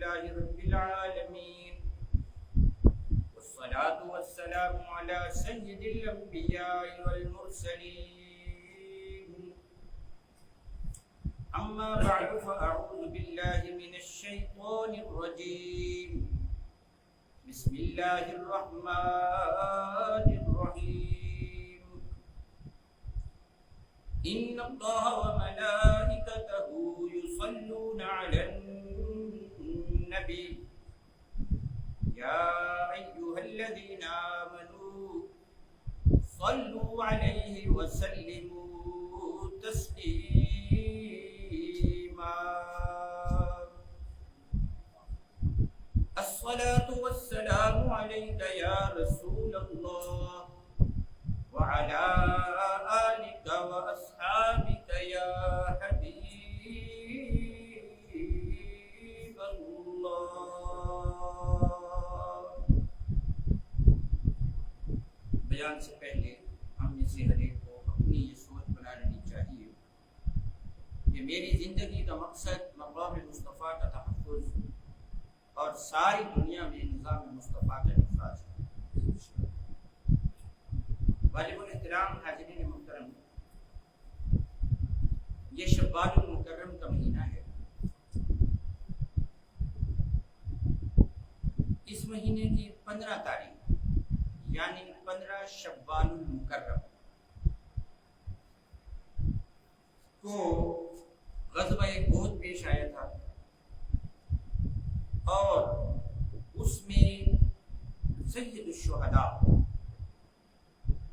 لله رب العالمين والصلاة والسلام على سيد الأنبياء والمرسلين أما بعد فأعوذ بالله من الشيطان الرجيم بسم الله الرحمن الرحيم إن الله وملائكته يصلون على النبي يا أيها الذين آمنوا صلوا عليه وسلموا تسليما الصلاة والسلام عليك يا رسول الله وعلى آلك وأصحابك يا حبيب الله. بیان سے پہلے ہم میں سے ہر ایک کو اپنی یہ سوچ بنا لینی چاہیے کہ میری زندگی کا مقصد مقام مصطفیٰ کا تحفظ اور ساری دنیا میں نظام مصطفیٰ کا نفاذ ہے. واجب الاحترام حاضرین محترم، یہ شوال المکرم کا مہینہ ہے. اس مہینے کی 15 تاریخ یعنی 15 شوال المکرم کو غزوہ احد پیش آیا تھا اور اس میں سید الشہداء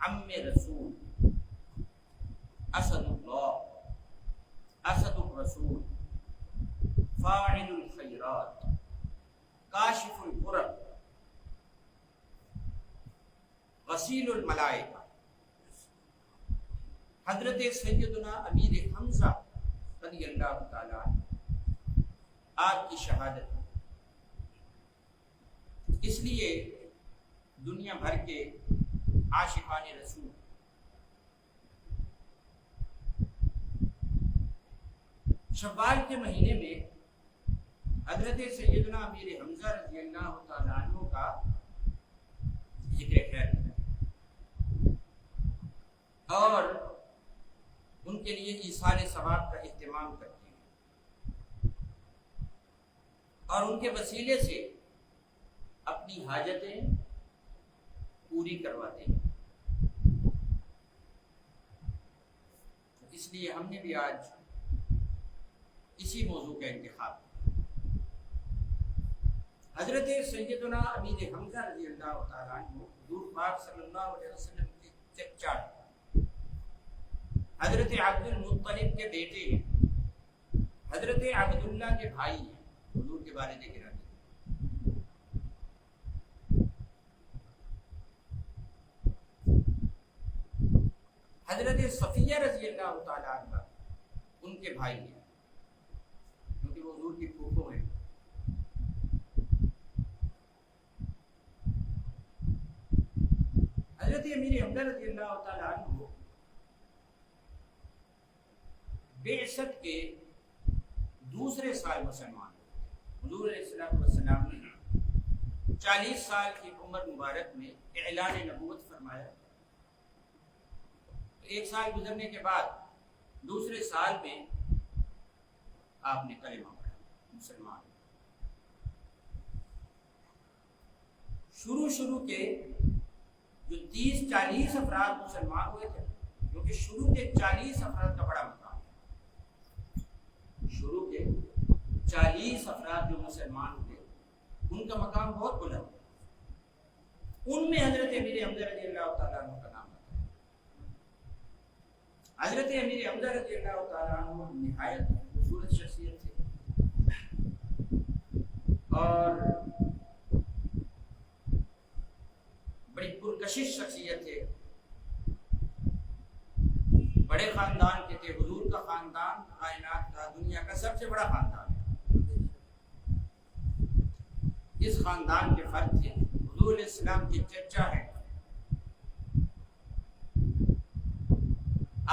عم رسول اسد اللہ اسد الرسول فاعل الخیرات کاشف الکرب غسیل الملائکہ حضرت سیدنا امیر حمزہ رضی اللہ تعالیٰ آج کی شہادت. اس لیے دنیا بھر کے عاشقان رسول شوال کے مہینے میں حضرت سیدنا امیر حمزہ رضی اللہ تعالیٰ عنہ کا ذکر خیر اور ان کے لیے ایصال ثواب کا اہتمام کرتے ہیں اور ان کے وسیلے سے اپنی حاجتیں پوری کرواتے ہیں. اس لیے ہم نے بھی آج اسی موضوع کا انتخاب کیا. حضرت سیدنا امیر حمزہ رضی اللہ تعالیٰ عنہ حضور پاک صلی اللہ علیہ وسلم کے چچا حضرت عبد المطلب کے بیٹے ہیں، حضرت عبداللہ کے بھائی ہیں. حضور کے بارے میں کہنا حضرت صفیہ رضی اللہ تعالیٰ عنہ ان کے بھائی ہیں کیونکہ وہ حضور کی پھوپھو ہیں. حضرت امیر حمزہ رضی اللہ تعالیٰ عنہ بعثت کے دوسرے سال مسلمان ہوتے. حضور علیہ السلام نے 40 سال کی عمر مبارک میں اعلان نبوت فرمایا. ایک سال گزرنے کے بعد دوسرے سال میں آپ نے کلمہ پڑھا، مسلمان. شروع کے جو 30-40 افراد مسلمان ہوئے تھے، کیونکہ شروع کے 40 افراد کا بڑا مقام ہے. شروع کے 40 افراد جو مسلمان ہوئے ان کا مقام بہت بلند ہے. ان میں حضرت امیر حمزہ رضی اللہ تعالیٰ عنہ کا نام. حضرت امیر حمزہ رضی اللہ تعالیٰ عنہ نہایت خوبصورت شخصیت تھے اور بڑی پرکشش شخصیت تھے. بڑے خاندان کے تھے. حضور کا خاندان کائنات کا دنیا کا سب سے بڑا خاندان ہے. اس خاندان کے فرد تھے. حضور علیہ السلام کے چچا ہیں.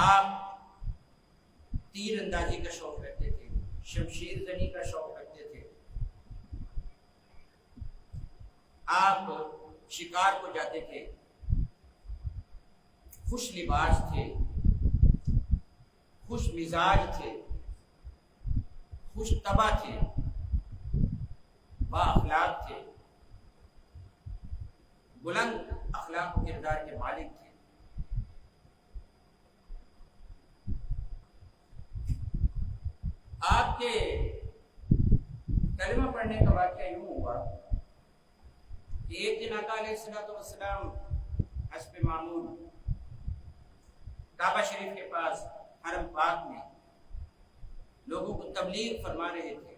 آپ تیر اندازی کا شوق رکھتے تھے، شمشیر زنی کا شوق رکھتے تھے آپ شکار کو جاتے تھے، خوش لباس تھے، خوش مزاج تھے، خوش طبع تھے، با اخلاق تھے، بلند اخلاق و کردار کے مالک تھے۔ آپ کے کلمہ پڑھنے کا واقعہ یوں ہوا کہ ایک دن آقا علیہ السلام حسب معمول کعبہ شریف کے پاس حرم پاک میں لوگوں کو تبلیغ فرما رہے تھے۔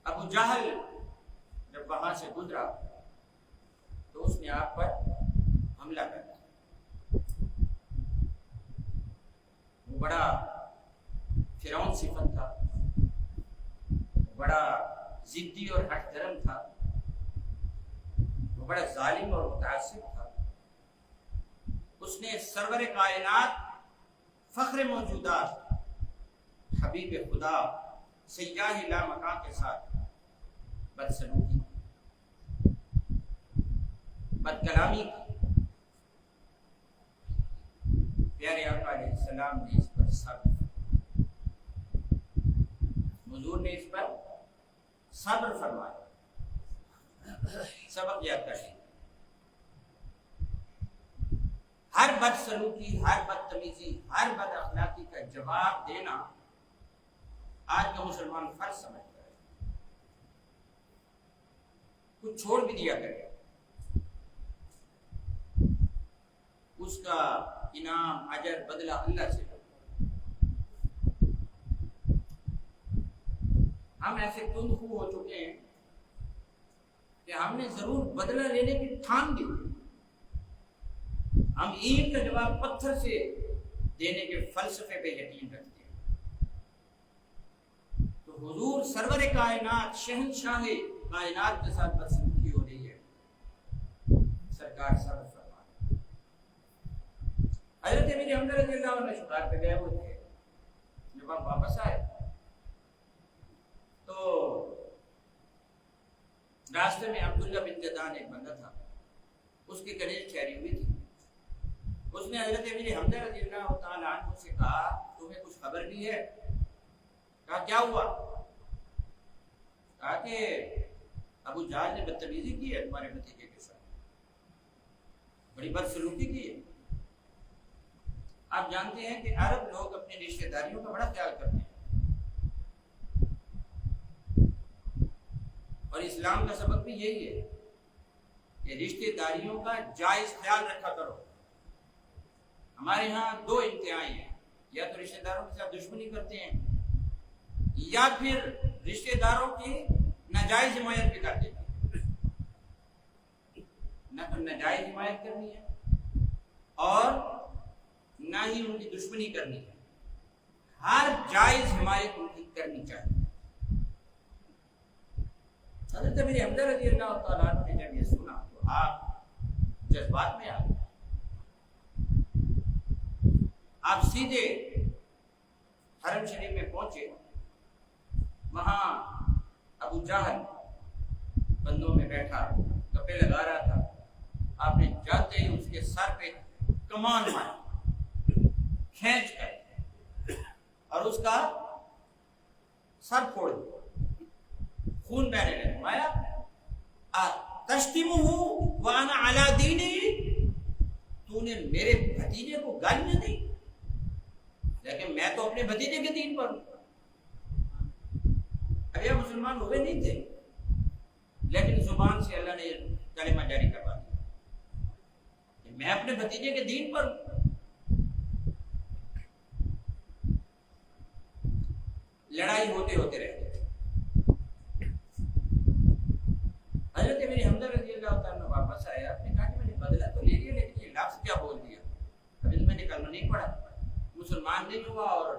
ابو جہل جب وہاں سے گزرا تو اس نے آپ پر حملہ کر دیا۔ وہ بڑا فرعون صفت تھا، بڑا ضدی اور ہٹ درم تھا، وہ بڑا ظالم اور متعصب تھا۔ اس نے سرور کائنات، فخر موجودات، حبیب خدا، سیاہ لامکاں کے ساتھ بدسلوکی، بد کلامی کی۔ پیارے آقا علیہ السلام نے اس پر صبر، حضور نے اس پر صبر فرمایا، سبق یاد کریں۔ ہر بد سلوکی، ہر بدتمیزی، ہر بد اخلاقی کا جواب دینا آج کا مسلمان فرض سمجھتا ہے۔ کچھ چھوڑ بھی دیا کرے، اس کا انعام، اجر، بدلہ اللہ سے۔ ہم ایسے تند خو ہو چکے ہیں کہ ہم نے ضرور بدلہ لینے کی ٹھان دی، ہم اینٹ کا جواب پتھر سے دینے کے فلسفے پہ یقین رکھتے ہیں۔ تو حضور سرور کائنات، شہنشاہ کائنات کے ساتھ بدسلوکی ہو رہی ہے، سرکار صبر فرما رہے۔ حضرت امیر حمزہ رضی اللہ عنہ شکار پہ گئے ہوئے تھے، جب آپ واپس آئے تو راستے میں عبداللہ بن جدان ایک بندہ تھا، اس کی کنیز ٹھہری ہوئی تھی۔ اس نے حضرت امیر حمزہ رضی اللہ تعالیٰ عنہ سے کہا تمہیں کچھ خبر بھی ہے؟ کہا کیا ہوا؟ کہا کہ ابو جہل نے بدتمیزی کی ہے تمہارے بھتیجے کے ساتھ، بڑی بدسلوکی کی ہے۔ آپ جانتے ہیں کہ عرب لوگ اپنی رشتہ داریوں کا بڑا خیال کرتے ہیں، اور اسلام کا سبق بھی یہی ہے کہ رشتہ داریوں کا جائز خیال رکھا کرو۔ ہمارے ہاں دو انتہائی ہیں، یا تو رشتہ داروں کے ساتھ دشمنی کرتے ہیں، یا پھر رشتہ داروں کی ناجائز حمایت بھی کرتے ہیں۔ نہ تو ناجائز حمایت کرنی ہے اور نہ ہی ان کی دشمنی کرنی ہے، ہر جائز حمایت ان کی کرنی چاہیے۔ حضرت امیر حمزہ رضی اللہ تعالیٰ عنہ نے جب یہ سنا تو آپ جذبات میں آ گئے، آپ سیدھے حرم شریف میں پہنچے۔ وہاں ابو جہل بندوں میں بیٹھا گپے لگا رہا تھا۔ آپ نے جاتے ہی اس کے سر پہ کمان ماری کھینچ کر اور اس کا سر پھوڑ دیا، خون بہنے لگا۔ فرمایا تشتمہ وانا علی دینی، تو نے میرے بھتیجے کو گالیاں دی لیکن میں تو اپنے بھتیجے کے دین پر ہوں۔ ابھی آپ مسلمان ہوئے نہیں تھے لیکن زبان سے اللہ نے کلمہ جاری کروا دیا کہ میں اپنے بھتیجے کے دین پر ہوں۔ لڑائی ہوتے ہوتے رہ گئی۔ حضرت امیر حمزہ رضی اللہ تعالیٰ واپس آیا، آپ نے کہا کہ میں نے بدلہ تو لے لیا لیکن یہ لفظ کیا بول دیا؟ ابھی میں نے کلمہ نہیں پڑھا، مسلمان نہیں ہوا اور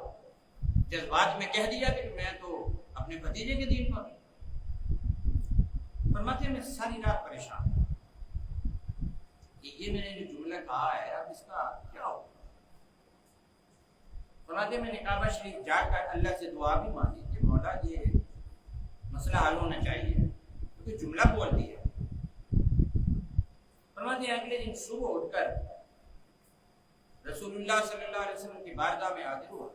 جذبات میں کہہ دیا کہ میں تو اپنے بھتیجے کے دین پر ہوں۔ فرماتے ہیں میں ساری رات پریشان ہوں کہ یہ میں نے جو جملہ کہا ہے اب اس کا کیا ہو۔ فرماتے ہیں میں نے کعبہ شریف جا کر اللہ سے دعا بھی مانگی کہ مولا یہ مسئلہ حل ہونا چاہیے۔ کوئی جملہ بول دیا. فرماتے ہیں اگلے دن صبح اٹھ کر رسول اللہ صلی اللہ علیہ وسلم کی بارگاہ میں حاضر ہوا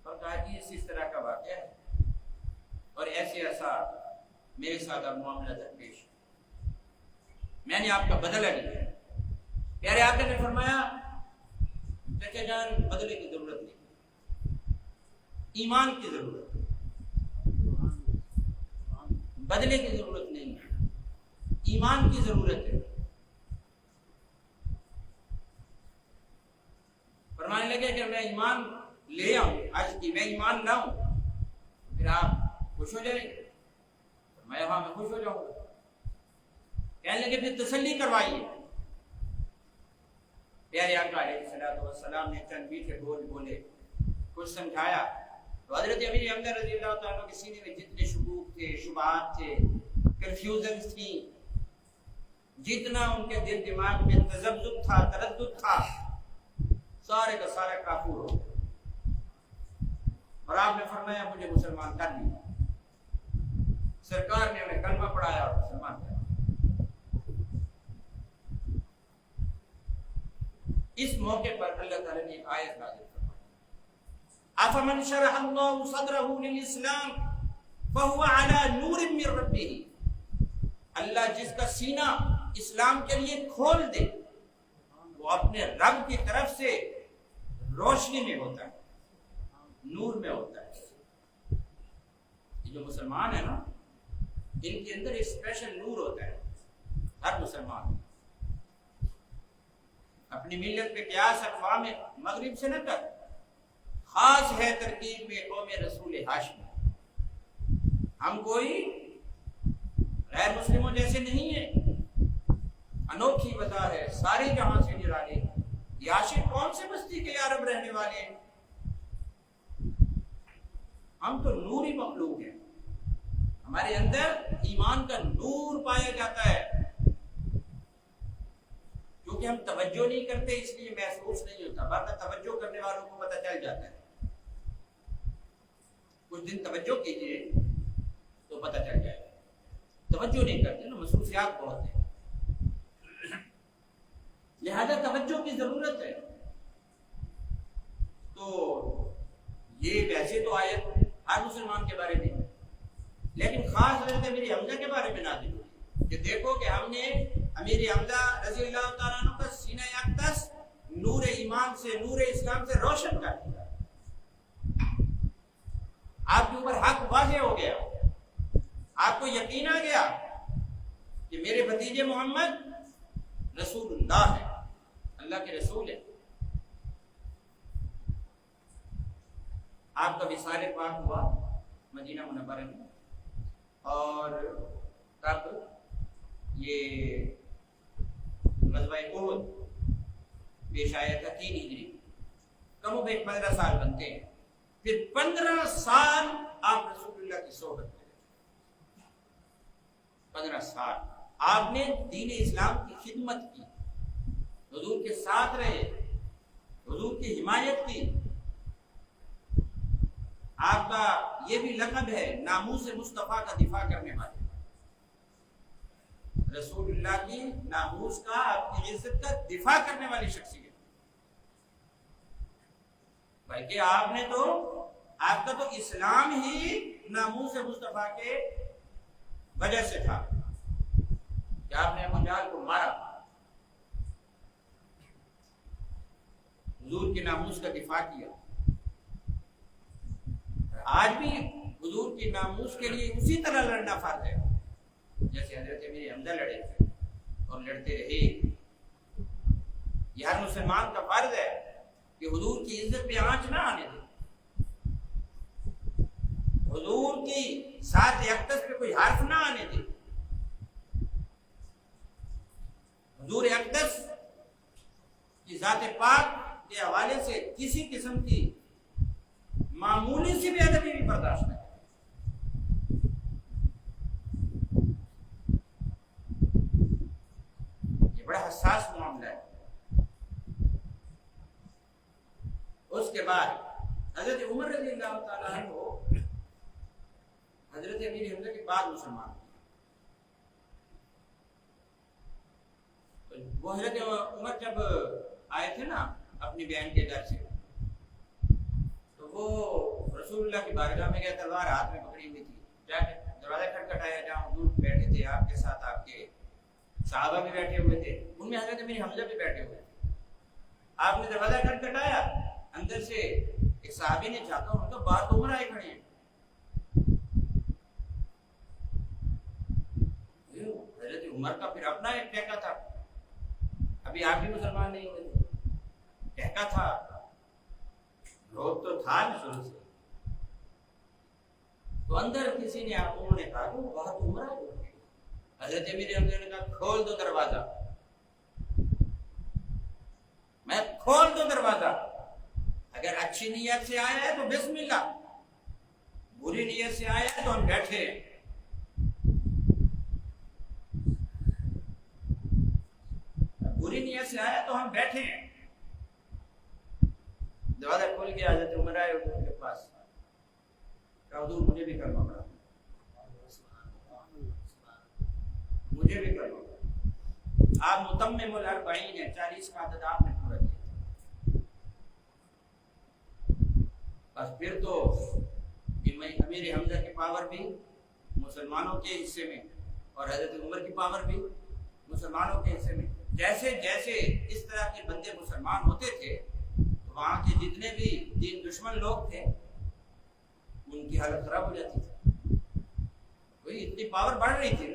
اور کہا کہ اس طرح کا واقعہ ہے اور ایسا میرے ساتھ اب معاملہ درپیش ہے، میں نے آپ کا بدلہ لیا. پیارے آقا نے فرمایا چچا جان بدلے کی ضرورت نہیں، ایمان کی ضرورت ہے. بدلے کی ضرورت نہیں ہے، ایمان کی ضرورت ہے. فرمانے لگے کہ میں ایمان لے آؤں، آج کی میں ایمان لاؤں پھر آپ خوش ہو جائیں گے. فرمایا ہاں میں خوش ہو جاؤں گا. کہنے لگے پھر تسلی کروائیے. پیارے آقا علیہ السلام نے چند میٹھے بول بولے، کچھ سمجھایا تو حضرت امیر حمزہ رضی اللہ تعالیٰ کے سینے میں جتنے شکوک تھے، شبہات تھے، کنفیوژنز تھیں، جتنا ان کے دل دماغ میں تذبذب تھا، تردد تھا، سارے کا سارا کافور ہو گیا. اور آپ نے فرمایا مجھے مسلمان کر لیا. سرکار نے ہمیں کلمہ پڑھایا اور مسلمان کر. اس موقع پر اللہ تعالیٰ نے ایک آیت نازل فرمائی، افمن شرح اللہ صدرہ للاسلام فہو علی نور من ربہ. اللہ جس کا سینہ اسلام کے لیے کھول دے وہ اپنے رب کی طرف سے روشنی میں ہوتا ہے، نور میں ہوتا ہے. یہ جو مسلمان ہے نا، ان کے اندر ایک اسپیشل نور ہوتا ہے. ہر مسلمان اپنی ملت پہ قیاس اقوام مغرب سے نہ کر، خاص ہے ترکیب میں قوم رسول ہاشم. ہم کوئی غیر مسلموں جیسے نہیں ہیں، انوکھی وجہ ہے، سارے جہاں سے نرالے. یہ عاشق کون سے بستی کے عرب رہنے والے ہیں؟ ہم تو نوری مخلوق ہیں. ہمارے اندر ایمان کا نور پایا جاتا ہے. کیونکہ ہم توجہ نہیں کرتے اس لیے محسوس نہیں ہوتا، ورنہ توجہ کرنے والوں کو پتہ چل جاتا ہے. کچھ دن توجہ کیجئے تو پتہ چل جائے گا. توجہ نہیں کرتے نا، مصروفیات بہت ہیں، لہذا توجہ کی ضرورت ہے. تو یہ ویسے تو آیت ہر مسلمان کے بارے میں، لیکن خاص حضرت امیر حمزہ کے بارے میں نازل ہوئی کہ دیکھو کہ ہم نے امیر حمزہ رضی اللہ تعالیٰ عنہ کا سینہ اقدس نور ایمان سے، نور اسلام سے روشن کر دیا. آپ کے اوپر حق واضح ہو گیا، آپ کو یقین آ گیا کہ میرے بھتیجے محمد رسول اللہ ہے، اللہ کے رسول ہے. آپ کا وصال پاک ہوا مدینہ منورہ میں، اور تب یہ غزوہ احد پیش آیا تھا 3 ہجری، کم و بیش 15 سال بنتے ہیں. پھر 15 سال آپ رسول اللہ کی صحبت میں رہے. 15 سال آپ نے دین اسلام کی خدمت کی، حضور کے ساتھ رہے، حضور کی حمایت کی. آپ کا یہ بھی لقب ہے ناموس مصطفیٰ کا دفاع کرنے والے. رسول اللہ کی ناموس کا، اپنی عزت کا دفاع کرنے والی شخصیت. بلکہ آپ کا تو اسلام ہی ناموس مصطفیٰ کے وجہ سے تھا کہ آپ نے ابو جہل کو مارا. حضور کے ناموس کا دفاع کیا. آج بھی حضور کی ناموس کے لیے اسی طرح لڑنا فرض ہے جیسے حضرت امیر حمزہ لڑے تھے اور لڑتے رہے. یہ ہر مسلمان کا فرض ہے کہ حضور کی عزت پہ آنچ نہ آنے دے، حضور کی ذات اقدس پہ کوئی حرف نہ آنے دے. حضور اقدس کی ذات پاک کے حوالے سے کسی قسم کی معمولی سی بے ادبی بھی برداشت نہ کرے. یہ بڑا حساس معاملہ ہے. اس کے بعد حضرت عمر رضی اللہ تعالیٰ عنہ حضرت امیر حمزہ کے بعد مسلمان ہوئے. وہ حضرت عمر جب آئے تھے نا اپنی بہن کے گھر سے، تو وہ رسول اللہ کی بارگاہ میں گئے، تلوار ہاتھ میں پکڑی ہوئی تھی، جا کے دروازہ کھٹکھٹایا، جہاں حضور بیٹھے تھے آپ کے ساتھ، آپ کے صحابہ بھی بیٹھے ہوئے تھے، ان میں حضرت امیر حمزہ بھی بیٹھے ہوئے تھے۔ آپ نے دروازہ کھٹکھٹایا، اندر سے ایک صحابی نے جھانکا، انہوں نے کہا باہر تو عمر آئے کھڑے ہیں۔ حضرت عمر کا پھر اپنا ایک ٹہکا تھا، ابھی آپ بھی مسلمان نہیں ہوئے تھے، ٹہکا تھا، روک تو تھا نا شروع سے، تو اندر کسی نے انہوں نے کہا کہ وہ باہر تو عمر آئے۔ حضرت امیر حمزہ نے کہا کھول دو دروازہ، میں کھول دو دروازہ، اگر اچھی نیت سے آیا ہے تو بسم اللہ، بری نیت سے آیا ہے تو ہم بیٹھے ہیں۔ بری نیت سے آیا تو ہم بیٹھے ہیں۔ دروازہ کھول کے حضرت عمر آئے حضور کے پاس، کہا حضور مجھے بھی کلمہ پڑھا، مجھے بھی کلمہ پڑھا۔ آپ متمم الاربعین ہیں، 40 کا عدد آپ نے پورا کیا۔ بس پھر تو امیر حمزہ کی پاور بھی مسلمانوں کے حصے میں، اور حضرت عمر کی پاور بھی مسلمانوں کے حصے میں۔ جیسے جیسے اس طرح کے بندے مسلمان ہوتے تھے تو وہاں کے جتنے بھی دین دشمن لوگ تھے ان کی حالت خراب ہو جاتی تھی۔ وہی اتنی پاور بڑھ رہی تھی،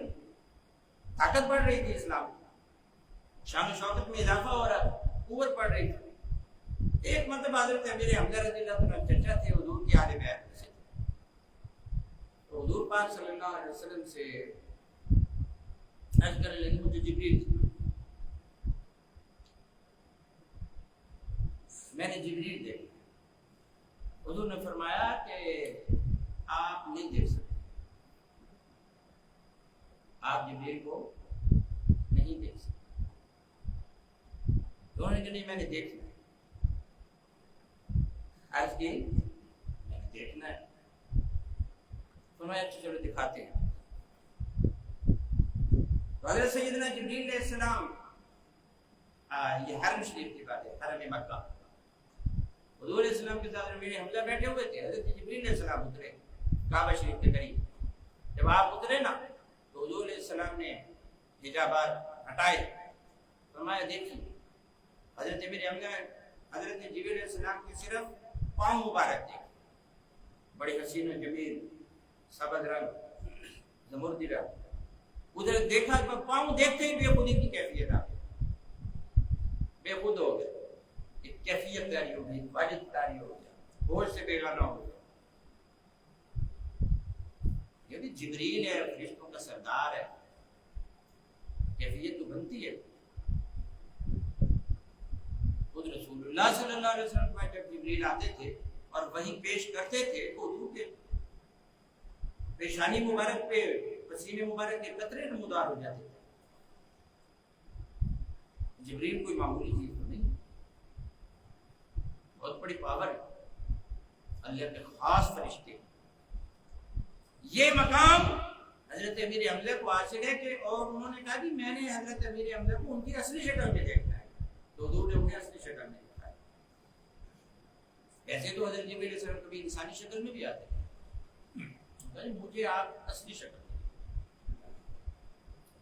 طاقت بڑھ رہی تھی، اسلام شان و شوکت میں اضافہ ہو رہا، قوت بڑھ رہی تھی۔ ایک مرتبہ حضرت امیر حمزہ رضی اللہ عنہ چچا تھے حضور کی اہل بیت میں سے، تو حضور پاک صلی اللہ علیہ وسلم سے عرض کرنے لگے مجھے جبریل، میں نے جبریل دیکھا۔ حضور نے فرمایا کہ آپ نہیں دیکھ سکتے، آپ جبریل کو نہیں دیکھ سکتے۔ انہوں نے کہا نہیں میں نے دیکھنا ہے۔ عرض کی میں نے دیکھنا ہے، فرمایا اچھا چلو دکھاتے ہیں۔ حضرت سیدنا جبریل علیہ السلام، یہ حرم شریف کی بات ہے، حرم مکہ، حضور علیہ السلام کے ساتھ امیر حمزہ بیٹھے ہوئے تھے، حضرت جبریل علیہ السلام اترے کعبہ شریف کے قریب۔ جب آپ اترے نا تو حضور علیہ السلام نے حجابات ہٹائے، فرمایا دیکھیے، حضرت امیر حمزہ حضرت جبریل علیہ السلام کے صرف پاؤں مبارک تھے، بڑی حسین و جمیل، سبز رنگ، زمردی رنگ۔ ادھر دیکھا، پاؤں دیکھتے ہی بے خودی کی کیفیت آ گئی، بے خود ہو گئے، ایک کیفیت تاری ہو گئی، واجب تاری ہو گیا، ہوش سے بیگانہ ہو گیا۔ یہ بھی جبریل ہے، فرشتوں کا سردار ہے، کیفیت تو بنتی ہے۔ خود رسول اللہ صلی اللہ علیہ وسلم پر جب جبریل آتے تھے اور وہی پیش کرتے تھے تو حضور کے پیشانی مبارک پہ پسینے مبارک کے قطرے نمودار ہو جاتے تھے۔ جبریل کوئی معمولی چیز تو نہیں، بہت بڑی پاور ہے، اللہ کے خاص فرشتے۔ یہ مقام حضرت امیر حمزہ کو حاصل ہے کہ، اور انہوں نے کہا کہ میں نے حضرت امیر حمزہ کو ان کی اصلی شکل میں دیکھنا ہے، تو حضور نے انہیں اصلی شکل میں دیکھا ہے۔ ایسے تو حضرت جبریل علیہ السلام کبھی انسانی شکل میں بھی آتے ہیں، مجھے آپ اصلی شکل میں،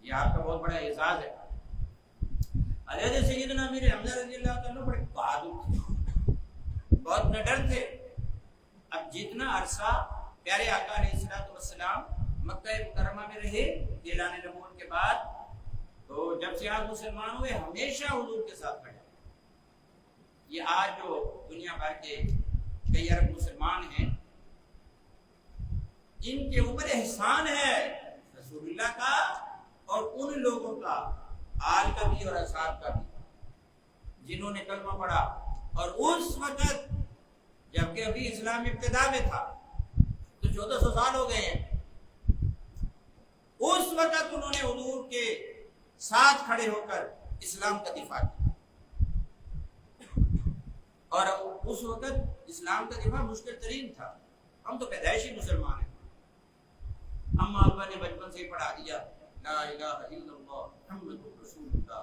یہ آپ کا بہت بڑا اعزاز ہے۔ حضرت سیدنا امیر حمزہ رضی اللہ عنہ بڑے بہادر تھے، بہت نڈر تھے۔ اب جتنا عرصہ پیارے آقا علیہ السلام مکہ مکرمہ میں رہے اعلان نبوت کے بعد، تو جب سے آپ مسلمان ہوئے ہمیشہ حضور کے ساتھ کھڑے۔ یہ آج جو دنیا بھر کے کئی ارب مسلمان ہیں، ان کے اوپر احسان ہے رسول اللہ کا اور ان لوگوں کا، آل کا بھی اور اصحاب کا بھی، جنہوں نے کلمہ پڑھا، اور اس وقت جبکہ ابھی اسلام ابتدا میں تھا، تو 1400 سال ہو گئے ہیں، اس وقت انہوں نے حضور کے ساتھ کھڑے ہو کر اسلام کا دفاع کیا، اور اس وقت اسلام کا دفاع مشکل ترین تھا۔ ہم تو پیدائشی مسلمان ہیں، اما ابا نے بچپن سے ہی پڑھا دیا لا الہ الا اللہ محمد رسول اللہ،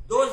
2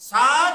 7,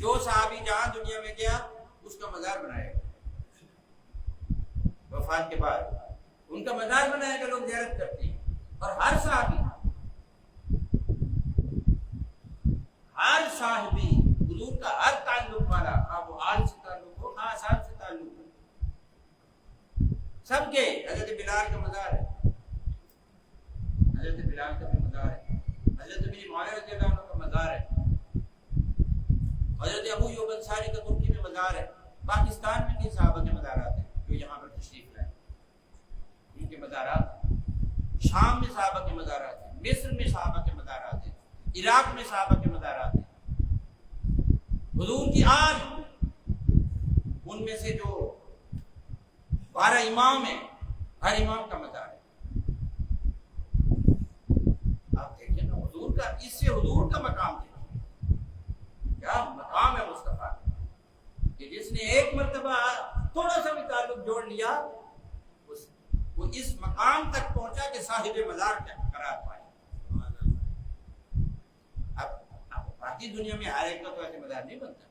جو صحابی جہاں دنیا میں گیا اس کا مزار بنائے گا، وفات کے بعد ان کا مزار بنائے گا، لوگ زیارت کرتے ہیں۔ اور ہر صحابی حضور کا ہر تعلق والا، اب وہ آل سے تعلق ہو، خاص آل سے تعلق ہو، سب کے حضرت بلال کا مزار ہے، حضرت بلال کا بھی مزار ہے، حضرت میری معاویہ رضی اللہ عنہ کا مزار ہے، حضرت ابو ایوب انصاری کا ترکی میں مزار ہے۔ پاکستان میں کئی صحابہ کے مزارات ہیں جو یہاں پر تشریف لائے، ان کے مزارات، شام میں صحابہ کے مزارات ہیں، مصر میں صحابہ کے مزارات ہیں، عراق میں صحابہ کے مزارات ہیں، حضور کی آل ان میں سے جو 12 امام ہیں، ہر امام کا مزار ہے۔ آپ دیکھیں نا حضور کا، اس سے حضور کا مقام دیکھیں، کیا مقام ہے مصطفیٰ کہ جس نے ایک مرتبہ تھوڑا سا بھی تعلق جوڑ لیا، وہ اس مقام تک پہنچا کہ صاحب مزار قرار پائے۔ اب باقی دنیا میں ہر ایک کا تو ایسے مزار نہیں بنتا،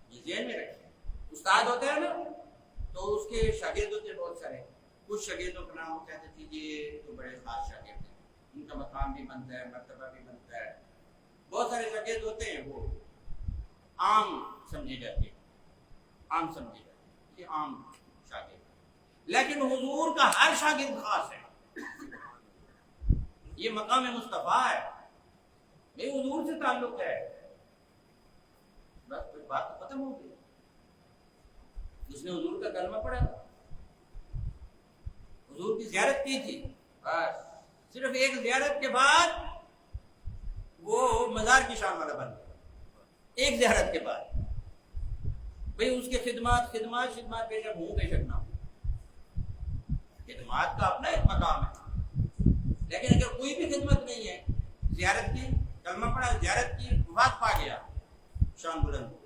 یہ ذہن میں رکھیں۔ استاد ہوتا ہے نا تو اس کے شاگرد ہوتے ہیں بہت سارے، کچھ شاگردوں کا نام ہوتا ہے کہ یہ تو بڑے خاص شاگرد ہیں، ان کا مقام بھی بنتا ہے، مرتبہ بھی بنتا ہے۔ بہت سارے شاگرد ہوتے ہیں وہ عام سمجھے جاتے ہیں، عام سمجھے جاتے ہیں، یہ عام شاگرد، لیکن حضور کا ہر شاگرد خاص ہے، یہ مقام مصطفیٰ ہے، یہ حضور سے تعلق ہے، بس کوئی بات تو ختم ہو گئی۔ جس نے حضور کا کلمہ پڑھا تھا، حضور کی زیارت کی تھی، بس صرف ایک زیارت کے بعد وہ مزار کی شان والا بن گیا، ایک زیارت کے بعد۔ بھئی اس کے خدمات بے شک ہوں بے شک نہ ہوں، خدمات کا اپنا ایک مقام ہے، لیکن اگر کوئی بھی خدمت نہیں ہے، زیارت کی، کلمہ پڑھا، زیارت کی، وفات پا گیا، شان بلند۔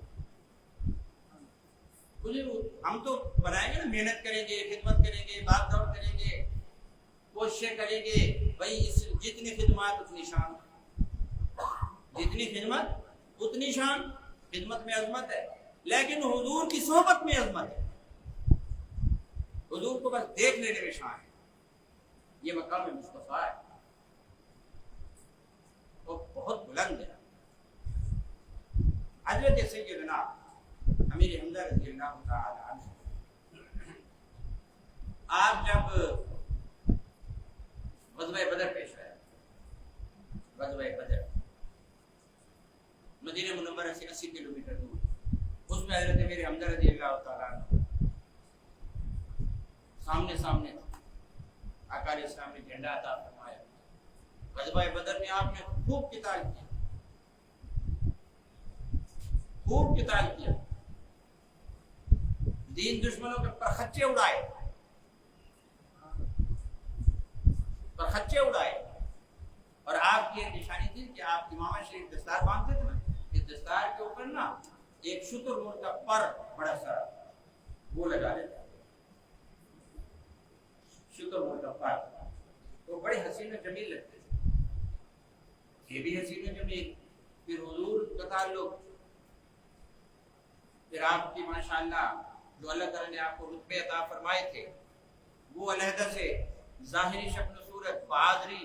ہم تو بنائیں گے نا، محنت کریں گے، خدمت کریں گے، بھاگ دوڑ کریں گے، کوششیں کریں گے، بھائی جتنی خدمات اتنی شان، جتنی خدمت اتنی شان، خدمت میں عظمت ہے، لیکن حضور کی صحبت میں عظمت ہے، حضور کو بس دیکھ لینے میں شان ہے، یہ مقام مصطفیٰ ہے، وہ بہت بلند ہے۔ حضرت سیدنا امیر حمزہ رضی اللہ تعالی عنہ، آپ جب غزوہ بدر پیش آیا، غزوہ بدر مدینہ منورہ سے 80 کلومیٹر دور، اس میں حضرت امیر حمزہ رضی اللہ تعالی عنہ سامنے آقا علیہ السلام نے جھنڈا عطا فرمایا۔ غزوہ بدر میں آپ نے خوب قتال کیا، دین دشمنوں کے پرخچے اڑائے، اور آپ کی ایک نشانی تھی کہ آپ امامہ شریف دستار باندھتے تھے نا، اس دستار کے اوپر نا ایک شتر مرغ کا پر بڑا سارا وہ لگا لیتا، شتر مرغ کا پر، وہ بڑے حسین و جمیل لگتے تھے، یہ بھی حسین و جمیل۔ پھر حضور کا تعلق، پھر آپ کی ماشاءاللہ جو اللہ تعالیٰ نے آپ کو رتبے عطا فرمائے تھے، وہ علیحدہ سے ظاہری شکل و صورت، بہادری،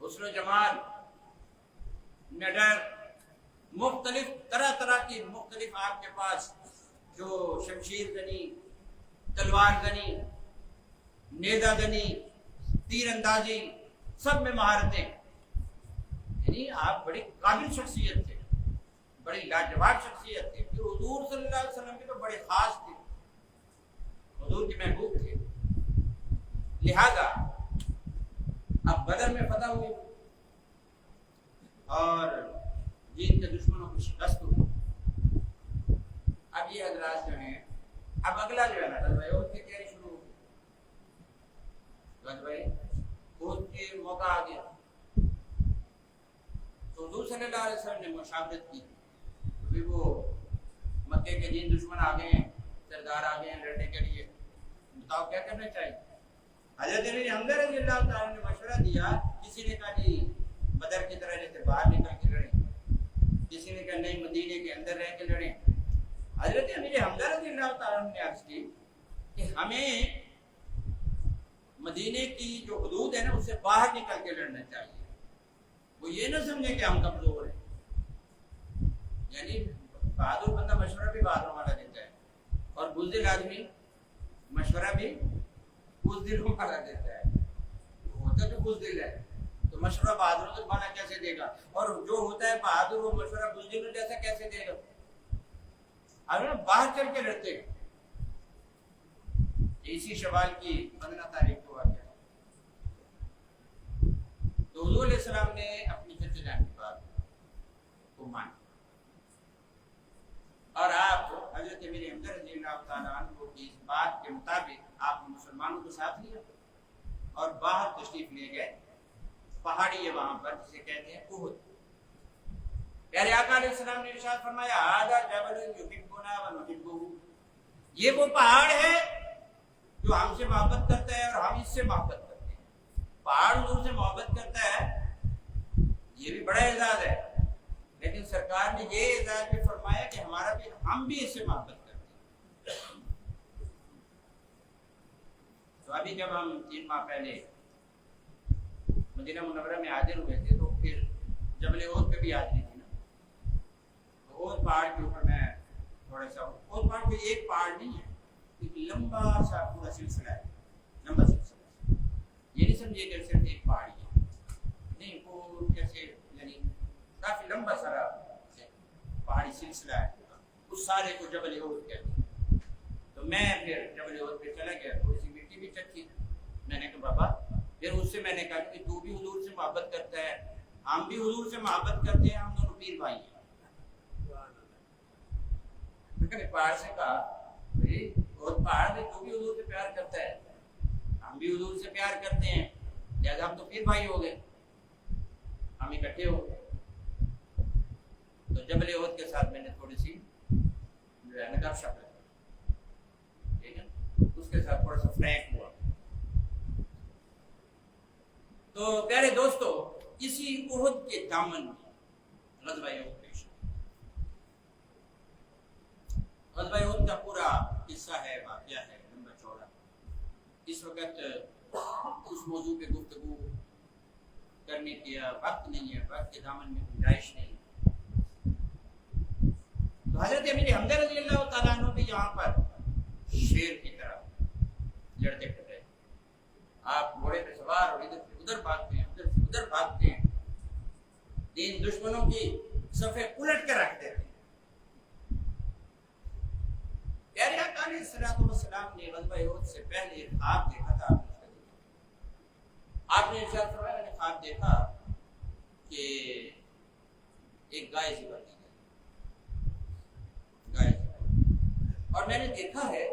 حسن و جمال، نڈر، مختلف طرح کی مختلف آپ کے پاس جو شمشیر زنی، تلوار زنی، نیزہ زنی، تیر اندازی، سب میں مہارتیں، یعنی آپ بڑی قابل شخصیت تھے، بڑی لاجواب شخصیت تھی۔ پھر حضور صلی اللہ علیہ وسلم کے تو بڑے خاص تھے، حضور کے محبوب تھے، لہذا اب بدر میں فتح ہوئی اور دین کے دشمنوں کو شکست ہوئی۔ اب یہ حضرات جو ہیں، اب اگلا جو ہے نا غزوہ احد کی تیاری شروع ہو گئی، غزوہ احد کے موقع آ گیا تو حضور صلی اللہ علیہ وسلم نے مشاورت کی، پھر وہ مکے کے دین دشمن آ گئے ہیں، سردار آ گئے ہیں لڑنے کے لیے، بتاؤ کیا کرنا چاہیے۔ حضرت امیر حمزہ رضی اللہ تعالیٰ نے مشورہ دیا، کسی نے کہا جی بدر کی طرح جیسے باہر نکل کے لڑیں، کسی نے کہا نہیں مدینے کے اندر رہ کے لڑیں. حضرت امیر حمزہ رضی اللہ تعالیٰ عنہ نے عرض کی کہ ہمیں مدینے کی جو حدود ہے نا اس سے باہر نکل کے لڑنا چاہیے. وہ یہ نہ سمجھے کہ ہم کمزور ہیں. یعنی بہادر بندہ مشورہ بھی بہادر والا دیتا ہے اور بزدل آدمی مشورہ بھی بزدلوں والا دیتا ہے. ہوتا تو بزدل ہے تو مشورہ بہادروں سے والا کیسے دے گا, اور جو ہوتا ہے بہادر وہ مشورہ بزدلوں جیسا کیسے دے گا. اب باہر چل کے لڑتے ہیں. اسی شوال کی 15 تاریخ کو واقعہ ہے. تو حضور علیہ السلام نے اپنی چچا جان کی بات کو مانی اور آپ حضرت امیر حمزہ رضی اللہ تعالیٰ عنہ کی اس بات کے مطابق آپ نے مسلمانوں کو ساتھ لیا اور باہر تشریف لے گئے. پہاڑی ہے وہاں پر جسے کہتے ہیں احد. پیارے آقا علیہ السلام نے ارشاد فرمایا ھذا جبل یحبنا ونحبہ, یہ وہ پہاڑ ہے جو ہم سے محبت کرتا ہے اور ہم اس سے محبت کرتے ہیں. پہاڑ حضور سے محبت کرتا ہے یہ بھی بڑا اعزاز ہے, لیکن سرکار نے یہ اعزاز بھی فرمایا کہ ہم بھی اس سے محبت کرتے ہیں. تو ابھی جب ہم 3 ماہ پہلے مدینہ منورہ میں حاضر ہوئے تھے تو پھر جبل احد پہ بھی حاضری تھی نا. تو احد پہاڑ کے اوپر میں تھوڑا سا, احد پہاڑ کوئی ایک پہاڑ نہیں ہے, ایک لمبا سا پورا سلسلہ ہے, لمبا سلسلہ. یہ نہیں سمجھیے کہ صرف ایک پہاڑی ہے, نہیں, وہ کیسے یعنی کافی لمبا سارا پہاڑی سلسلہ ہے. اس سارے کو جبل احد کہتے ہیں. تو میں پھر جبل احد پہ چلا گیا, تھوڑی سی مٹی بھی چکھی. میں نے کہا بابا, پھر اس سے میں نے کہا کہ تو بھی حضور سے محبت کرتا ہے, ہم بھی حضور سے محبت کرتے ہیں, ہم دونوں پیر بھائی ہیں. میں نے پہاڑ سے کہا بہت پہاڑ میں تو بھی حضور سے پیار کرتا ہے, ہم بھی حضور سے پیار کرتے ہیں, لہٰذا ہم تو پیر بھائی ہو گئے, ہم اکٹھے ہو گئے. تو جبل احد کے ساتھ میں نے تھوڑی سی جو ہے نا گپ شپ لگا, ٹھیک ہے, اس کے ساتھ تھوڑا سا فرینک ہوا. تو پیارے دوستو, اسی احد کے دامن میں غزوہ احد پیش ہے. غزوہ احد کا پورا قصہ ہے, واقعہ ہے, لمبا چوڑا. اس وقت اس موضوع پہ گفتگو کرنے کی وقت نہیں ہے, وقت کے دامن میں گنجائش نہیں. تو حضرت امیر حمزہ رضی اللہ تعالیٰ عنہ بھی یہاں پر شیر کی طرح لڑتے پھر رہے. آپ گھوڑے پہ سوار اور ادھر سے ادھر بھاگتے ہیں, ادھر سے ادھر بھاگتے ہیں, تین دشمنوں کی صفیں الٹ کے رکھ دیتے ہیں. پیارے آقا علیہ الصلوۃ والسلام نے غزوہ احد سے پہلے ایک خواب دیکھا تھا. آپ نے ارشاد فرمایا میں نے خواب دیکھا کہ ایک گائے ذبح کی گئی, گائے, اور میں نے دیکھا ہے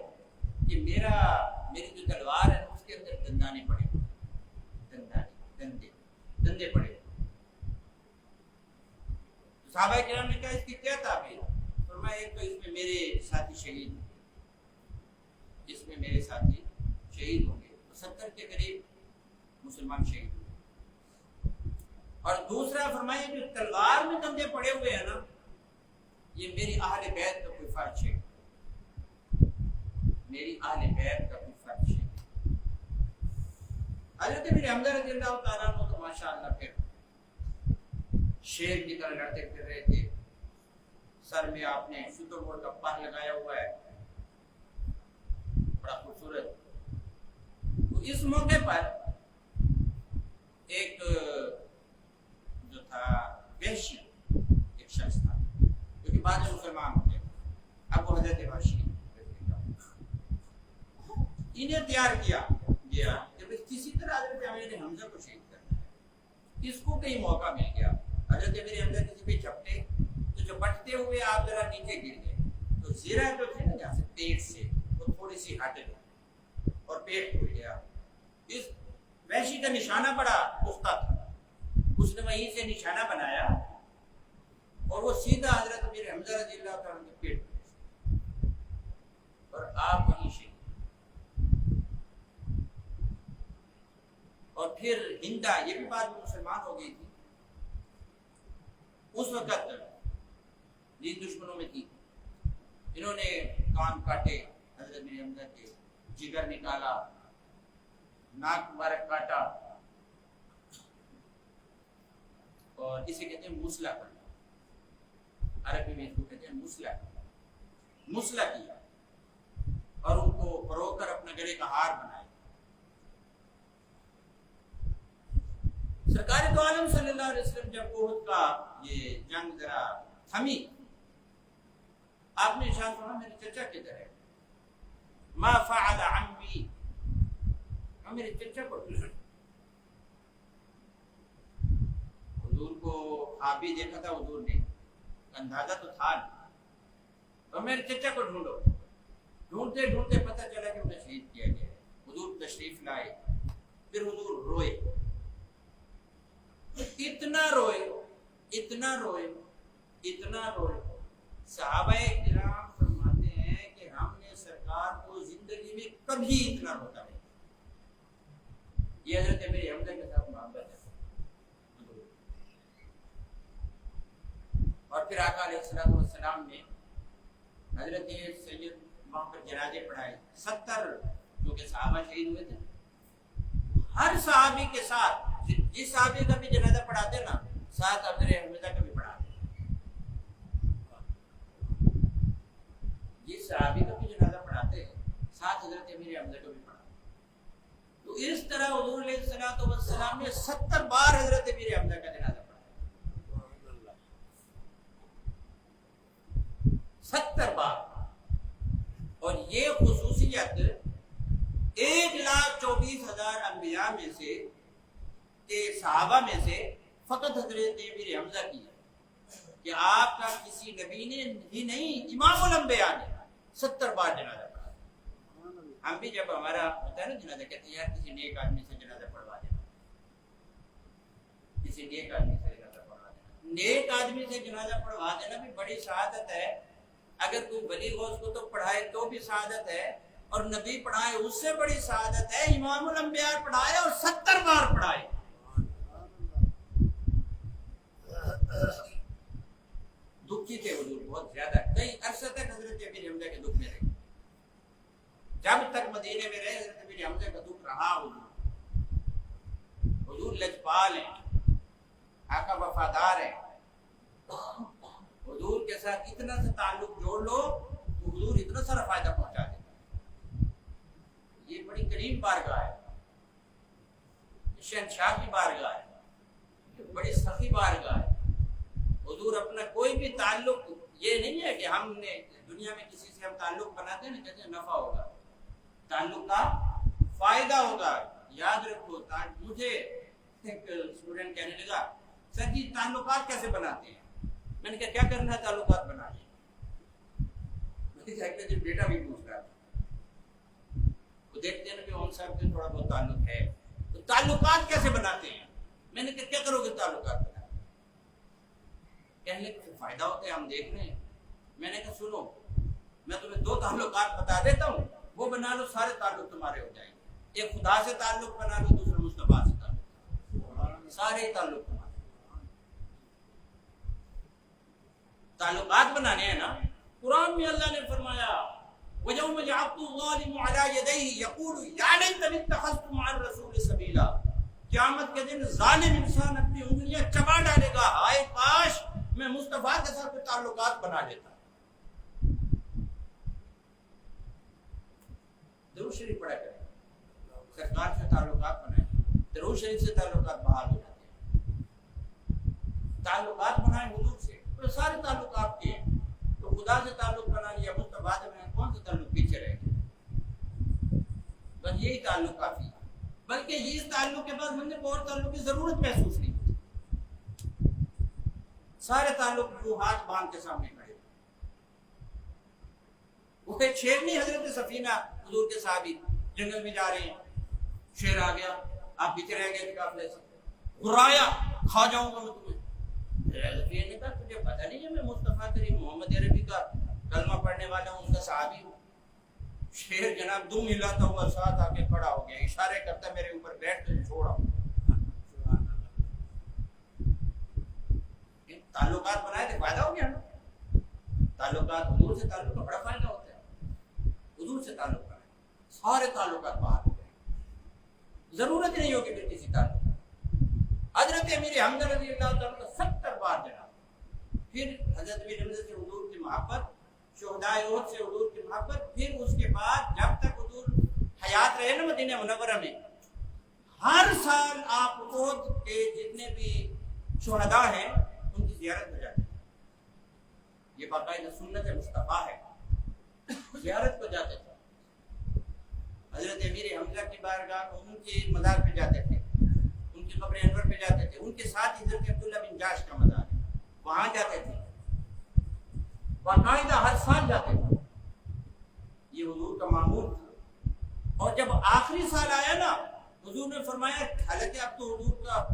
کہ میری جو تلوار ہے اس کے اندر دندانے پڑے ہوئے, دندے پڑے ہوئے. صحابہ کرام نے کہا اس کی کیا تعبیر؟ فرمایا ایک تو اس میں میرے ساتھی شہید, اس میں میرے ساتھی شہید ہوں گے, 70 کے قریب مسلمان شہید ہوں گے. اور دوسرا فرمایا جو تلوار میں دندے پڑے ہوئے ہیں نا, یہ میری اہل بیت کا کوئی فرض ہے, میری اہل بیت کا کوئی فرض ہے. حضرت امیر حمزہ رضی اللہ تعالیٰ عنہ تو ماشاءاللہ پھر شیر کی طرح لڑتے پھر رہے تھے. سر میں آپ نے شتر مور کا پار لگایا ہوا ہے, بڑا خوبصورت. تو اس موقع پر ایک جو تھا وحشی ایک شخص تھا جو کہ بعد میں مسلمان ہو گئے, اب وہ حضرت وحشی انہیں تیار کیا گیا کہ کسی طرح حضرت امیر حمزہ کو شہید کرنا ہے. اس کو کہیں موقع مل گیا, حضرت امیر حمزہ کسی پہ چپٹے تو چپٹتے ہوئے آپ ذرا نیچے گر گئے, تو زیرہ جو تھے نا جہاں سے پیٹ سے وہ تھوڑی سی ہٹ گئی اور پیٹ کھل گیا. اس وحشی کا نشانہ بڑا پختہ تھا, اس نے وہیں سے نشانہ بنایا اور وہ سیدھا حضرت امیر حمزہ رضی اللہ تعالیٰ کے پیٹ میں اور آپ وہیں شہید. اور پھر ہندا, یہ بھی بعد میں مسلمان ہو گئی تھی. اس وقت دین دشمنوں میں تھی. انہوں نے کان کاٹے حضرت میرے حمزہ کے، جگر نکالا، ناک مبارک کاٹا، اور اسے کہتے ہیں مسلح کرنا. عربی میں اس کو کہتے ہیں مسلح کرنا. مسلح کیا اور ان کو پرو کر اپنے گلے کا ہار بنایا. سرکار دو عالم صلی اللہ علیہ وسلم جب احد کا یہ جنگ ذرا تھمی، آپ نے ارشاد فرمایا میرے چچا کدھر ہے؟ ما فعل عمی، ہم میرے چچا کو حضور کو خواب بھی دیکھا تھا حضور نے، اندازہ تو تھا نہیں، اور میرے چچا کو ڈھونڈو. ڈھونڈتے ڈھونڈتے پتہ چلا کہ انہیں شہید کیا گیا ہے. حضور تشریف لائے، پھر حضور روئے، اتنا روئے اتنا روئے اتنا روئے. صحابہ کرام فرماتے ہیں کہ ہم نے سرکار کو زندگی میں کبھی اتنا روتا نہیں. یہ حضرت میرے حمزہ کے ساتھ محبت ہے. اور پھر آقا علیہ الصلوۃ والسلام نے حضرت سید وہاں پر جنازے پڑھائے. 70 جو کہ صحابہ شہید ہوئے تھے، ہر صحابی کے ساتھ جس صحابی کا بھی جنازہ پڑھاتے نا، ساتھ حضرت حمزہ کا بھی پڑھاتے. جس صحابی کا بھی جنازہ پڑھاتے ہیں ساتھ حضرت امیر حمزہ کا بھی پڑھاتے. تو اس طرح حضور علیہ الصلوۃ والسلام نے 70 بار حضرت امیر حمزہ کا جنازہ پڑھایا. 70 بار. اور یہ خصوصیت 1,24,000 انبیاء میں سے کہ صحابہ میں سے فقط حضرت امیر حمزہ کی ہے کہ آپ کا کسی نبی نے ہی نہیں، امام الانبیاء نے 70 بار جنازہ پڑھا. ہم بھی جب ہمارا ہوتا ہے نا جنازہ، کہتے ہیں یار کسی نیک آدمی سے جنازہ پڑھوا دینا، کسی نیک آدمی سے جنازہ پڑھوا دینا. نیک آدمی سے جنازہ پڑھوا دینا بھی بڑی سعادت ہے. اگر کوئی ولی غوث کو تو پڑھائے تو بھی سعادت ہے، اور نبی پڑھائے اس سے بڑی سعادت ہے. امام الانبیاء پڑھائے اور 70 بار پڑھائے. دکھی تھے حضور بہت زیادہ، کئی عرصہ تک حضرت امیر حمزہ کے دکھ میں رہے. جب تک مدینے میں رہے حضرت امیر حمزہ کا دکھ رہا. حضور لجپال ہیں، آقا وفادار ہیں. حضور کے ساتھ اتنا سا تعلق جوڑ لو تو حضور اتنا سارا فائدہ پہنچا دیتا. یہ بڑی کریم بارگاہ ہے، شہنشاہ کی بارگاہ ہے، بڑی سخی بارگاہ ہے. حضور اپنا کوئی بھی تعلق یہ نہیں ہے کہ ہم نے دنیا میں کسی سے ہم تعلق بناتے ہیں نا، کہتے ہیں نفع ہوگا، تعلق کا فائدہ ہوگا. یاد رکھو. مجھے ایک اسٹوڈنٹ کہنے لگا سر جی تعلقات کیسے بناتے ہیں؟ میں نے کہا کیا کرنا ہے تعلقات بنانے. بیٹا بھی پوچھ رہا تھا، وہ دیکھتے ہیں کہ ان صاحب کے تھوڑا بہت تعلق ہے، تو تعلقات کیسے بناتے ہیں؟ میں نے کہا کیا کرو گے تعلقات بنا؟ کہنے کا فائدہ ہوتا ہے، ہم دیکھ رہے ہیں. میں نے کہا سنو، میں تمہیں 2 تعلقات بتا دیتا ہوں، وہ بنا لو، سارے تعلق تمہارے ہو جائیں گے. ایک خدا سے تعلق بنا لو، دوسرا مصطفیٰ سے تعلق، سارے تعلق تمہارے. تعلقات بنانے ہیں نا. قرآن میں اللہ نے فرمایا وَيَوْمَ يَعَضُّ الظَّالِمُ عَلَىٰ يَدَيْهِ يَقُولُ يَا لَيْتَنِي اتَّخَذْتُ مَعَ الرَّسُولِ سَبِيلًا. قیامت کے دن ظالم انسان اپنی انگلیاں چبا ڈالے گا، ہائے کاش میں مصطفیٰ کے ساتھ تعلقات بنا لیتا. درود شریف پڑھا کریں، سرکار سے تعلقات بنائیں، درود شریف سے تعلقات بحال ہو جاتے ہیں. تعلقات بنائیں حضور سے، تو سارے تعلق آپ کے ہیں. تو خدا سے تعلق بنا لیا، مصطفیٰ سے بنا، کون سا تعلق پیچھے رہ گیا؟ بس یہی تعلق کافی ہے. بلکہ اس تعلق کے بعد بندے کو اور تعلق کی ضرورت محسوس نہیں ہوتی. سارے تعلق جو ہاتھ باندھ کے سامنے کھڑے. وہ ایک شیر نہیں، حضرت سفینہ حضور کے صحابی جنگل میں جا رہے ہیں، شیر آ گیا، آپ پیچھے رہ گئے قافلے سے، غرایا کھا جاؤں گا میں تمہیں. نے کہا تجھے پتہ نہیں ہے میں مصطفیٰ کریم محمد عربی کا کلمہ پڑھنے والا ہوں، ان کا صحابی ہوں. شیر جناب دم ہلاتا ہوا ساتھ آ کے کھڑا ہو گیا، اشارے کرتا میرے اوپر بیٹھ کے چھوڑا. تعلقات بنائے تو فائدہ ہو گیا نا. تعلقات حضور سے تعلق کا بڑا فائدہ ہوتا ہے. حضور سے تعلق کا سارے تعلقات باہر ہو گئے, ضرورت نہیں ہوگی پھر کسی تعلق. حضرت امیر حمزہ رضی اللہ تعالیٰ 70 بار جناب. پھر حضرت امیر حمزہ سے حضور کی محبت, شہدائے احد سے حضور کی محبت, پھر اس کے بعد جب تک حضور حیات رہے نا مدینہ منورہ میں, ہر سال آپ احد کے جتنے بھی شہداء ہیں ان کی زیارت ہو جاتی ہے. یہ باقاعدہ سنت مصطفیٰ ہے, زیارت کو جاتے تھے. حضرت امیر حمزہ کی بارگاہ, ان کے مزار پہ جاتے تھے, ان کی قبر انور پہ جاتے تھے. ان کے ساتھ حضرت عبداللہ بن جاش کا مزار ہے, وہاں جاتے تھے, باقاعدہ ہر سال جاتے تھے. یہ حضور کا معمول تھا. اور جب آخری سال آیا نا, حضور نے فرمایا, حالانکہ اب تو حضور کا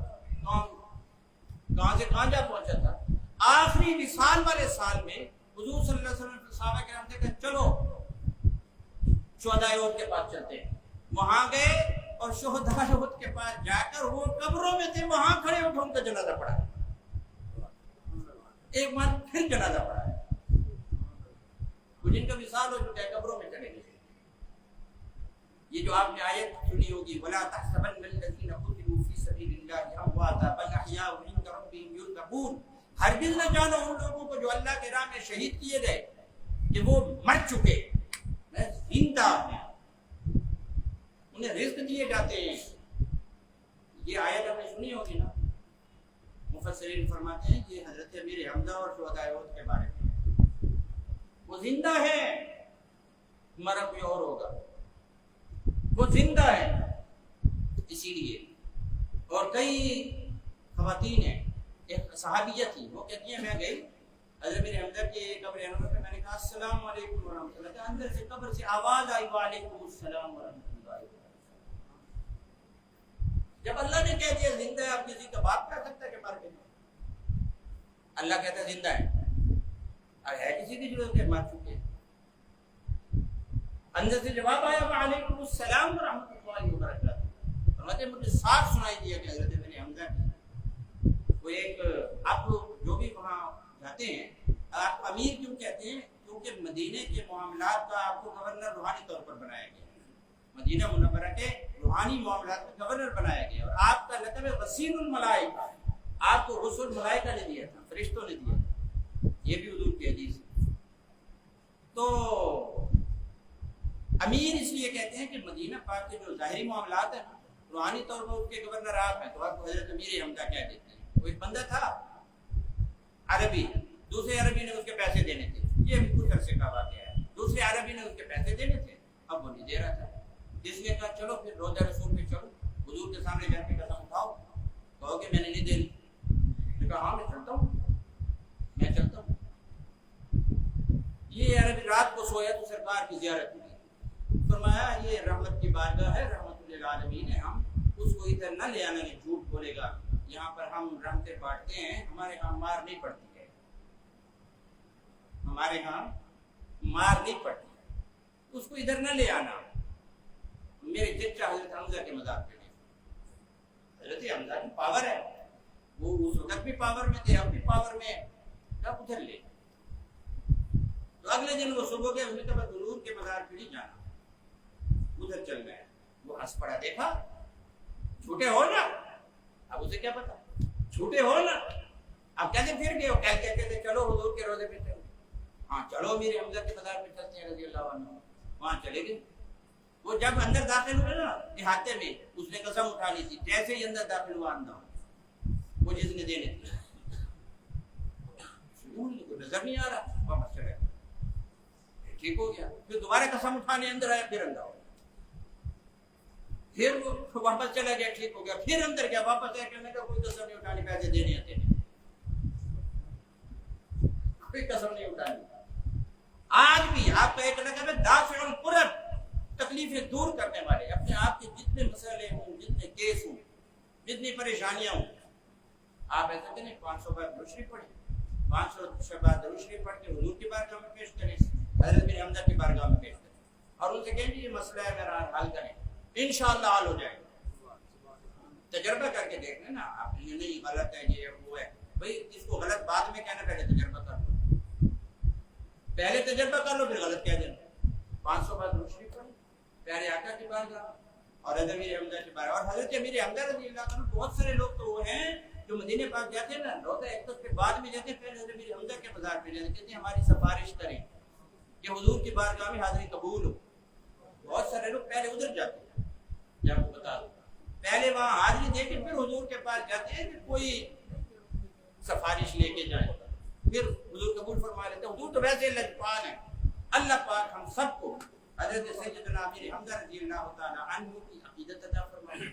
کہاں سے کہاں جا پہنچا تھا, آخری وصال والے سال میں حضور صلی اللہ علیہ وسلم صحابہ کرام سے کہا چلو شہداء احد کے پاس چلتے ہیں. وہاں گئے اور شہداء احد کے پاس جا کر وہ قبروں میں تھے, وہاں کھڑے ہو کے ان کا جنازہ پڑھا. ایک بار پھر جنازہ پڑھا. جن کا وصال ہو چکا ہے قبروں میں چلے گئے. یہ جو آپ نے آیت سنی ہوگی, وَلَا تَحْسَبَنَّ الَّذِينَ قُتِلُوا فِي سَبِيلِ اللَّهِ أَمْوَاتًا بَلْ أَحْيَاءٌ عِندَ رَبِّهِمْ يُرْزَقُونَ. ہرگز نہ جانو ان لوگوں کو جو اللہ کے راہ میں شہید کیے گئے کہ وہ مر چکے, زندہ ہیں, انہیں رزق دیے جاتے ہیں. یہ آیت آپ نے سنی ہوگی نا. مفسرین فرماتے ہیں یہ حضرت امیر حمزہ اور شہداء احد کے بارے میں. وہ زندہ ہے, مرا کوئی اور ہوگا, وہ زندہ ہے اسی لیے. اور کئی خواتین ہیں, ایک صحابیہ تھی, وہ کہتی ہیں میں گئی حضرت امیر حمزہ کی قبر انور پہ, میں نے کہا السلام علیکم ورحمۃ اللہ. اندر سے قبر سے آواز آئی وعلیکم السلام ورحمۃ اللہ. جب اللہ نے کہہ دیا زندہ ہے, آپ کسی کا بات کر سکتا ہے کہ مر گئے؟ اللہ کہتا ہے زندہ ہے. اب ہے کسی کی ضرورت ہے, مر چکے. اندر سے جواب آیا وعلیکم السلام ورحمۃ اللہ وبرکاتہ. فرماتے مجھے صاف سنائی دیا کہ حضرت امیر حمزہ کی وہ ایک, آپ جو بھی وہاں جاتے ہیں, آپ امیر کیوں کہتے ہیں؟ کیونکہ مدینے کے معاملات کا آپ کو گورنر روحانی طور پر بنایا گیا. مدینہ منورہ کے روحانی معاملات کا گورنر بنایا گیا. اور آپ کا لقب ہے غسیل الملائکہ. آپ کو غسل ملائکہ نے دیا تھا, فرشتوں نے دیا تھا. یہ بھی حضور کی حدیث ہے. تو امیر اس لیے کہتے ہیں کہ مدینہ پاک کے جو ظاہری معاملات ہیں نا, روحانی طور پر اس کے گورنر آپ ہیں, تو آپ کو حضرت امیر حمزہ کہہ دیتے ہیں. وہ ایک بندہ تھا عربی, دوسرے عربی نے اس کے پیسے دینے تھے. یہ بھی کچھ عرصے کا واقعہ ہے. دوسرے عربی نے اس کے پیسے دینے تھے, اب وہ نہیں دے رہا تھا. اس نے کہا چلو پھر روضہ رسول پہ چلو, حضور کے سامنے جا کے قسم اٹھاؤ, کہو کہ میں نے نہیں دینی. نے کہا ہاں میں چلتا ہوں, میں چلتا ہوں. یہ عربی رات کو سویا تو سرکار کی زیارت ہوئی. فرمایا یہ رحمت کی بارگاہ ہے, رحمت للعالمین ہے, ہم اس کو ادھر نہ لے آنا, نہیں جھوٹ بولے گا. یہاں پر ہم رحمتیں بانٹتے ہیں, ہمارے ہاں مار نہیں پڑتی ہے, ہمارے ہاں مار نہیں پڑتی ہے, اس کو ادھر نہ لے آنا. میرے چچا حضرت حمزہ کے مزار پہ گئے. حضرت حمزہ کی پاور ہے, وہ اس وقت بھی پاور میں تھے, اب بھی پاور میں, کب ادھر لے. تو اگلے دن وہ صبح گئے, اس نے کہا حضور کے مزار پہ نہیں جانا, ادھر چل گئے. وہ ہنس پڑا, دیکھا چھوٹے ہو نا. اب اسے کیا پتا, چھوٹے ہو نا. اب کیسے پھر گئے ہو, کہتے تھے چلو حضور کے روزے پہ چلو. ہاں چلو میرے حمزہ کے مزار پہ چلتے ہیں رضی اللہ عنہ. وہاں چلے گئے. وہ جب اندر داخل ہوئے نا احاطے میں, اس نے قسم اٹھا لی تھی, جیسے ہی اندر داخل ہوا اندھا, وہ جس نے دینے تھے نظر نہیں آ رہا, واپس چلے گئے. ٹھیک ہو گیا. پھر دوبارہ قسم اٹھانے اندر آیا, پھر اندھا ہو گیا. پھر وہ واپس چلا گیا, ٹھیک ہو گیا. پھر اندر گیا, واپس آیا, کہنے کا کوئی قسم نہیں اٹھانی, پیسے دینے آتے نہیں, کوئی قسم نہیں اٹھانی. آج بھی آپ کا ایک لقب ہے دافع القرب, تکلیفیں دور کرنے والے. اپنے آپ کے جتنے مسئلے ہوں, جتنے کیس ہوں, جتنی پریشانیاں ہوں, آپ ایسا کریں 500 بار درود شریف پڑھیں, 500 بار درود شریف پڑھ کے حضور کی بارگاہ میں پیش کریں, حضرت امیر حمزہ کی بارگاہ میں پیش کریں, اور ان سے کہیں یہ مسئلہ ہے میرا حل کریں, انشاءاللہ حل ہو جائے گا. تجربہ کر کے دیکھ لیں نا آپ, یہ نہیں غلط ہے, یہ وہ ہے. بھائی اس کو غلط بعد میں کہنا, پہلے تجربہ کر لو. پہلے تجربہ کر لو پھر غلط کہہ دینا. 500 بار درود شریف پڑھو پیارے آقا کی بارگاہ اور حضرت امیر حمزہ کی بارگاہ. اور حضرت امیر حمزہ رضی اللہ عنہ بہت سارے لوگ تو وہ ہیں جو مدینے پاک جاتے ہیں نا روزہ ایک تو کے بعد میں جاتے ہیں پھر حضرت امیر حمزہ کے مزار پہ جاتے ہیں کہتے ہیں ہماری سفارش کریں کہ حضور کی بارگاہ میں حاضری قبول ہو. بہت سارے لوگ پہلے ادھر جاتے ہیں جب کو بتا دو پہلے وہاں حاضری دے کے پھر حضور کے پاس جاتے ہیں کہ کوئی سفارش لے کے جائے پھر حضور قبول فرما لیتے ہیں. حضور تو ویسے لجپال ہیں. اللہ پاک ہم سب کو حضرت سیدنا امیر حمزہ رضی اللہ تعالی عنہ کی عقیدت عطا فرمائے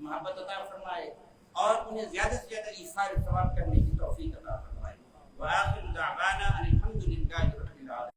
محبت عطا فرمائے اور انہیں زیادہ سے زیادہ ایثار ثواب کرنے کی توفیق عطا فرمائے. وآخر دعوانا ان الحمد للہ رب العالمین.